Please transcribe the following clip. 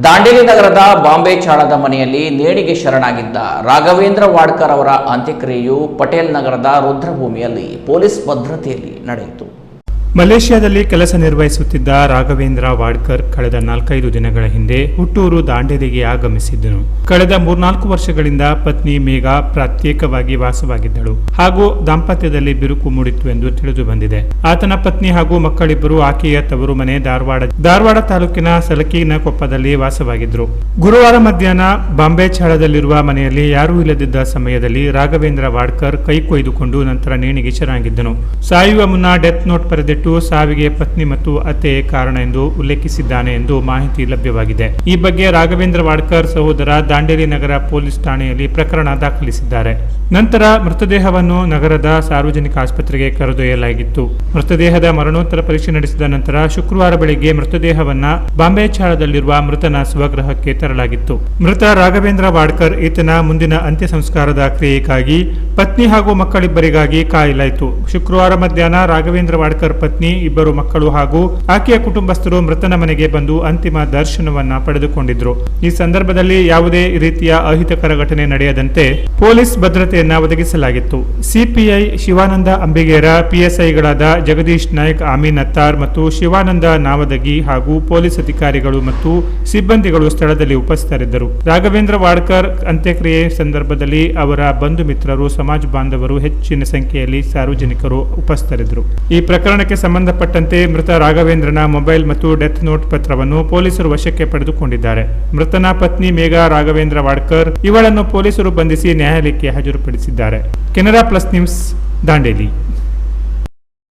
ದಾಂಡೇಲಿ ನಗರದ ಬಾಂಬೆ ಚಾಳದ ಮನೆಯಲ್ಲಿ ನೇಣಿಗೆ ಶರಣಾಗಿದ್ದ ರಾಘವೇಂದ್ರ ವಾಡ್ಕರ್ ಅವರ ಅಂತ್ಯಕ್ರಿಯೆಯು ಪಟೇಲ್ ನಗರದ ರುದ್ರಭೂಮಿಯಲ್ಲಿ ಪೊಲೀಸ್ ಭದ್ರತೆಯಲ್ಲಿ ನಡೆಯಿತು. ಮಲೇಷ್ಯಾದಲ್ಲಿ ಕೆಲಸ ನಿರ್ವಹಿಸುತ್ತಿದ್ದ ರಾಘವೇಂದ್ರ ವಾಡ್ಕರ್ ಕಳೆದ 4-5 ದಿನಗಳ ಹಿಂದೆ ಹುಟ್ಟೂರು ದಾಂಡೇಲಿಗೆ ಆಗಮಿಸಿದ್ದನು. ಕಳೆದ 3-4 ವರ್ಷಗಳಿಂದ ಪತ್ನಿ ಮೇಘಾ ಪ್ರತ್ಯೇಕವಾಗಿ ವಾಸವಾಗಿದ್ದಳು ಹಾಗೂ ದಾಂಪತ್ಯದಲ್ಲಿ ಬಿರುಕು ಮೂಡಿತ್ತು ಎಂದು ತಿಳಿದು ಬಂದಿದೆ. ಆತನ ಪತ್ನಿ ಹಾಗೂ ಮಕ್ಕಳಿಬ್ಬರು ಆಕೆಯ ತವರು ಮನೆ ಧಾರವಾಡ ತಾಲೂಕಿನ ಸಲಕಿನಕೊಪ್ಪದಲ್ಲಿ ವಾಸವಾಗಿದ್ದರು. ಗುರುವಾರ ಮಧ್ಯಾಹ್ನ ಬಾಂಬೆ ಚಾಳದಲ್ಲಿರುವ ಮನೆಯಲ್ಲಿ ಯಾರೂ ಇಲ್ಲದಿದ್ದ ಸಮಯದಲ್ಲಿ ರಾಘವೇಂದ್ರ ವಾಡ್ಕರ್ ಕೈ ಕೊಯ್ದುಕೊಂಡು ನಂತರ ನೇಣಿಗೆ ಶರಣಾಗಿದ್ದನು. ಸಾಯುವ ಮುನ್ನ ಡೆತ್ ನೋಟ್ ಬರೆದಿಟ್ಟು ಸಾವಿಗೆ ಪತ್ನಿ ಮತ್ತು ಅತ್ತೆ ಕಾರಣ ಎಂದು ಉಲ್ಲೇಖಿಸಿದ್ದಾನೆ ಎಂದು ಮಾಹಿತಿ ಲಭ್ಯವಾಗಿದೆ. ಈ ಬಗ್ಗೆ ರಾಘವೇಂದ್ರ ವಾಡ್ಕರ್ ಸಹೋದರ ದಾಂಡೇಲಿ ನಗರ ಪೊಲೀಸ್ ಠಾಣೆಯಲ್ಲಿ ಪ್ರಕರಣ ದಾಖಲಿಸಿದ್ದಾರೆ. ನಂತರ ಮೃತದೇಹವನ್ನು ನಗರದ ಸಾರ್ವಜನಿಕ ಆಸ್ಪತ್ರೆಗೆ ಕರೆದೊಯ್ಯಲಾಗಿತ್ತು. ಮೃತದೇಹದ ಮರಣೋತ್ತರ ಪರೀಕ್ಷೆ ನಡೆಸಿದ ನಂತರ ಶುಕ್ರವಾರ ಬೆಳಗ್ಗೆ ಮೃತದೇಹವನ್ನ ಬಾಂಬೆ ಚಾಳದಲ್ಲಿರುವ ಮೃತನ ಸ್ವಗೃಹಕ್ಕೆ ತರಲಾಗಿತ್ತು. ಮೃತ ರಾಘವೇಂದ್ರ ವಾಡ್ಕರ್ ಈತನ ಮುಂದಿನ ಅಂತ್ಯ ಸಂಸ್ಕಾರದ ಕ್ರಿಯೆಗಾಗಿ ಪತ್ನಿ ಹಾಗೂ ಮಕ್ಕಳಿಬ್ಬರಿಗಾಗಿ ಕಾಯಲಾಯಿತು. ಶುಕ್ರವಾರ ಮಧ್ಯಾಹ್ನ ರಾಘವೇಂದ್ರ ವಾಡ್ಕರ್ ಪತ್ನಿ, ಇಬ್ಬರು ಮಕ್ಕಳು ಹಾಗೂ ಆಕೆಯ ಕುಟುಂಬಸ್ಥರು ಮೃತನ ಮನೆಗೆ ಬಂದು ಅಂತಿಮ ದರ್ಶನವನ್ನ ಪಡೆದುಕೊಂಡಿದ್ರು. ಈ ಸಂದರ್ಭದಲ್ಲಿ ಯಾವುದೇ ರೀತಿಯ ಅಹಿತಕರ ಘಟನೆ ನಡೆಯದಂತೆ ಪೊಲೀಸ್ ಭದ್ರತೆಯನ್ನ ಒದಗಿಸಲಾಗಿತ್ತು. ಸಿಪಿಐ ಶಿವಾನಂದ ಅಂಬಿಗೇರ, ಪಿಎಸ್ಐಗಳಾದ ಜಗದೀಶ್ ನಾಯ್ಕ್, ಆಮೀನ್ ಅತ್ತಾರ್ ಮತ್ತು ಶಿವಾನಂದ ನಾವದಗಿ ಹಾಗೂ ಪೊಲೀಸ್ ಅಧಿಕಾರಿಗಳು ಮತ್ತು ಸಿಬ್ಬಂದಿಗಳು ಸ್ಥಳದಲ್ಲಿ ಉಪಸ್ಥಿತರಿದ್ದರು. ರಾಘವೇಂದ್ರ ವಾಡ್ಕರ್ ಅಂತ್ಯಕ್ರಿಯೆ ಸಂದರ್ಭದಲ್ಲಿ ಅವರ ಬಂಧು ಮಿತ್ರರು, ಸಮಾಜ ಬಾಂಧವರು ಹೆಚ್ಚಿನ ಸಂಖ್ಯೆಯಲ್ಲಿ ಸಾರ್ವಜನಿಕರು ಉಪಸ್ಥಿತರಿದ್ದರು. ಈ ಪ್ರಕರಣಕ್ಕೆ ಸಂಬಂಧಪಟ್ಟಂತೆ ಮೃತ ರಾಘವೇಂದ್ರನ ಮೊಬೈಲ್ ಮತ್ತು ಡೆತ್ ನೋಟ್ ಪತ್ರವನ್ನು ಪೊಲೀಸರು ವಶಕ್ಕೆ ಪಡೆದುಕೊಂಡಿದ್ದಾರೆ. ಮೃತನ ಪತ್ನಿ ಮೇಘಾ ರಾಘವೇಂದ್ರ ವಾಡ್ಕರ್ ಇವಳನ್ನು ಪೊಲೀಸರು ಬಂಧಿಸಿ ನ್ಯಾಯಾಲಯಕ್ಕೆ ಹಾಜರುಪಡಿಸಿದ್ದಾರೆ. Canara plus news, Dandeli.